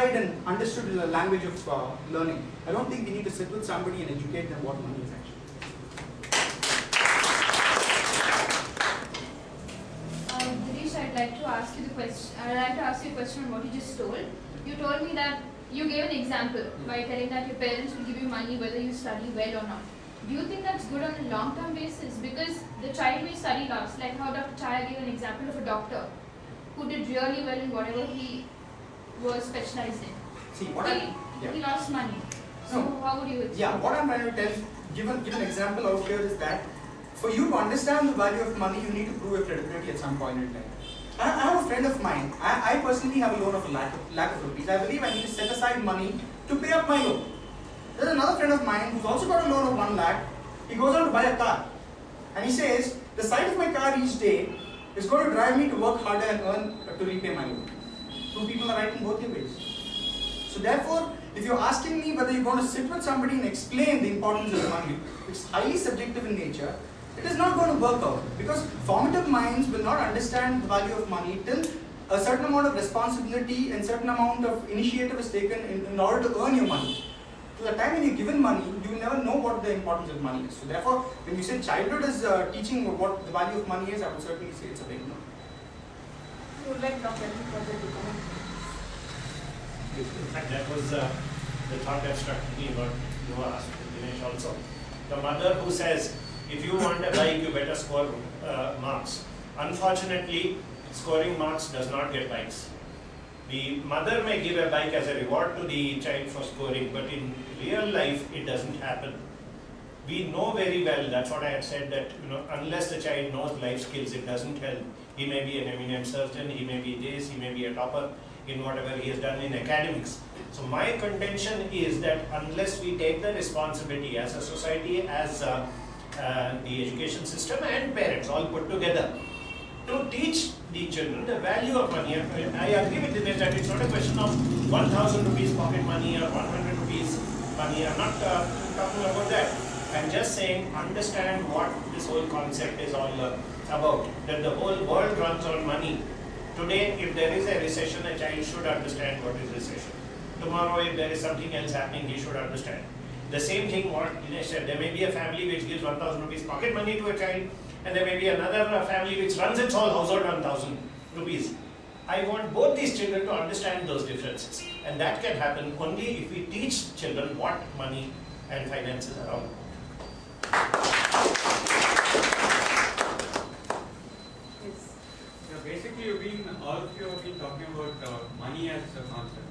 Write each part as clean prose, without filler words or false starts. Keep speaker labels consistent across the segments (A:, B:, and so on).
A: and understood the language of learning. I don't think we need to sit with somebody and educate them what money is actually.
B: Dinesh, I'd like to ask you a question on what you just told. You told me that you gave an example by telling that your parents will give you money whether you study well or not. Do you think that's good on a long-term basis? Because the child may study last, like how Dr. Chaya gave an example of a doctor who did really well in whatever he was specialized in.
A: See,
B: he lost money. So how would you explain?
A: Yeah, what I'm trying to tell, give an example out here is that for you to understand the value of money, you need to prove your credibility at some point in time. I have a friend of mine. I personally have a loan of a lakh of rupees. I believe I need to set aside money to pay up my loan. There's another friend of mine who's also got a loan of 1 lakh. He goes out to buy a car. And he says, the sight of my car each day is going to drive me to work harder and earn to repay my loan. Two people are right in both your ways. So therefore, if you're asking me whether you're going to sit with somebody and explain the importance of money, which is highly subjective in nature, it is not going to work out. Because formative minds will not understand the value of money till a certain amount of responsibility and certain amount of initiative is taken in order to earn your money. So the time when you're given money, you will never know what the importance of money is. So therefore, when you say childhood is teaching what the value of money is, I would certainly say it's a big no.
C: You would like Dr. further to comment?
D: In fact, that was the thought that struck me what you asked Dinesh also. The mother who says, if you want a bike, you better score marks. Unfortunately, scoring marks does not get bikes. The mother may give a bike as a reward to the child for scoring, but in real life, it doesn't happen. We know very well, that's what I had said, that unless the child knows life skills, it doesn't help. He may be an eminent surgeon, he may be this, he may be a topper in whatever he has done in academics. So my contention is that unless we take the responsibility as a society, as the education system and parents all put together to teach the children the value of money. I agree with Dinesh that it's not a question of 1,000 rupees pocket money or 100 rupees money. I'm not talking about that. I'm just saying understand what this whole concept is all about. That the whole world runs on money. Today, if there is a recession, a child should understand what is recession. Tomorrow, if there is something else happening, he should understand. The same thing what Dinesh said, there may be a family which gives 1,000 rupees pocket money to a child, and there may be another family which runs its whole household on 1,000 rupees. I want both these children to understand those differences, and that can happen only if we teach children what money and finances are all.
E: Yeah, basically, all of you have been talking about money as a concept.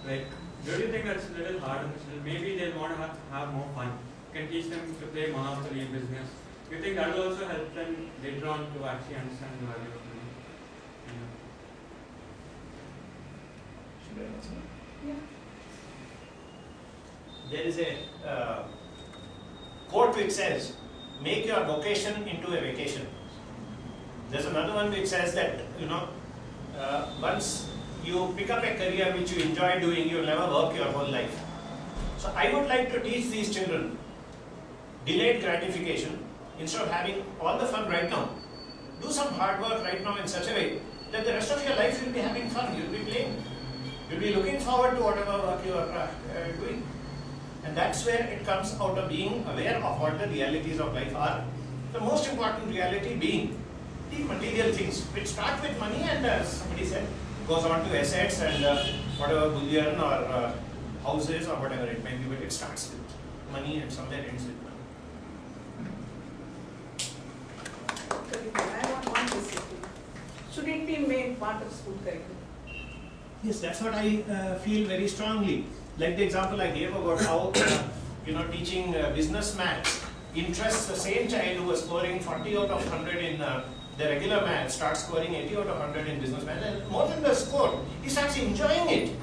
E: Like, do you think that's a little hard on the children? Maybe they'll want to have more fun. You can teach them to play Monopoly business. Do you think that will also help them later on to actually understand the value of money?
D: Should I answer?
C: Yeah.
D: There is a quote which says, make your vocation into a vacation. There's another one which says that, once you pick up a career which you enjoy doing, you'll never work your whole life. So I would like to teach these children delayed gratification. Instead of having all the fun right now, do some hard work right now in such a way that the rest of your life you'll be having fun, you'll be playing. You'll be looking forward to whatever work you are doing. And that's where it comes out of being aware of what the realities of life are. The most important reality being the material things, which start with money and, as somebody said, goes on to assets and whatever bullion or houses or whatever it may be, but it starts with money and somewhere ends with money.
C: I want one question. Should it be made part of school curriculum?
D: Yes, that's what I feel very strongly. Like the example I gave about how teaching business maths interests the same child who was scoring 40 out of 100 in the regular maths starts scoring 80 out of 100 in business maths, and more than the score, he starts enjoying it.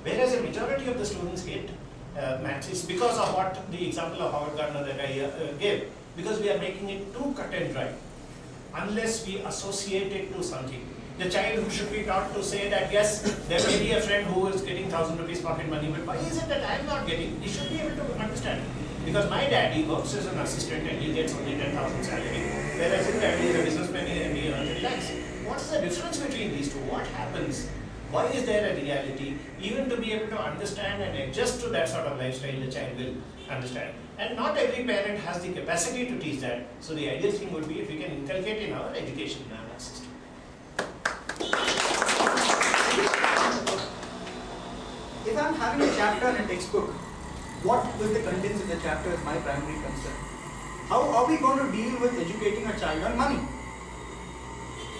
D: Whereas a majority of the students hate maths. It's because of what the example of Howard Gardner that I gave. Because we are making it too cut and dry. Unless we associate it to something. The child who should be taught to say that yes, there may be a friend who is getting 1,000 rupees pocket money, but why is it that I am not getting? He should be able to understand. Because my daddy works as an assistant and he gets only 10,000 salary, whereas his daddy is a businessman and he earns 10 lakhs. What's the difference between these two? What happens? Why is there a reality? Even to be able to understand and adjust to that sort of lifestyle, the child will understand. And not every parent has the capacity to teach that. So the ideal thing would be if we can inculcate in our education system.
A: If I'm having a chapter in a textbook, what will the contents of the chapter is my primary concern. How are we going to deal with educating a child on money?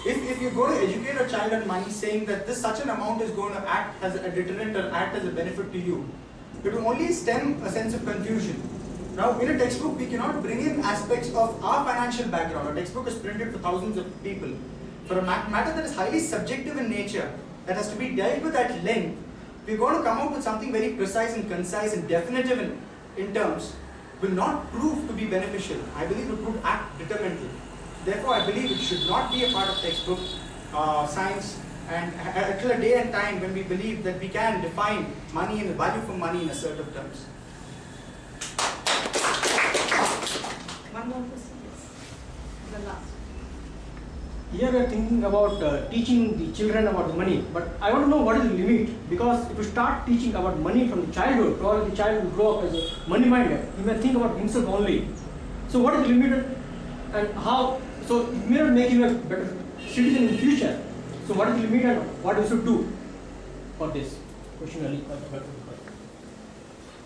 A: If you're going to educate a child on money saying that this such an amount is going to act as a deterrent or act as a benefit to you, it will only stem a sense of confusion. Now in a textbook we cannot bring in aspects of our financial background. A textbook is printed for thousands of people. For a matter that is highly subjective in nature, that has to be dealt with at length, we're going to come out with something very precise and concise and definitive in terms, will not prove to be beneficial. I believe it would act detrimental. Therefore, I believe it should not be a part of textbook science, and until a day and time when we believe that we can define money and the value for money in assertive terms.
C: One more question, yes. The last.
F: Here we are thinking about teaching the children about the money, but I want to know what is the limit, because if you start teaching about money from the childhood, probably the child will grow up as a money minded. He may think about himself only. So what is the limit and how? So it may not make him a better citizen in future. So what is the limit and what we should do for this? Question.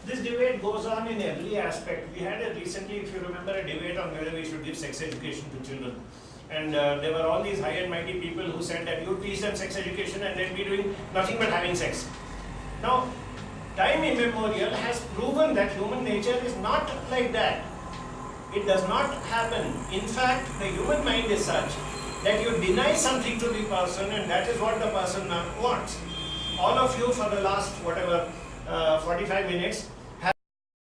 D: This debate goes on in every aspect. We had recently, if you remember, a debate on whether we should give sex education to children. And there were all these high and mighty people who said that you teach them sex education and they'll be doing nothing but having sex. Now, time immemorial has proven that human nature is not like that. It does not happen. In fact, the human mind is such that you deny something to the person and that is what the person wants. All of you for the last, 45 minutes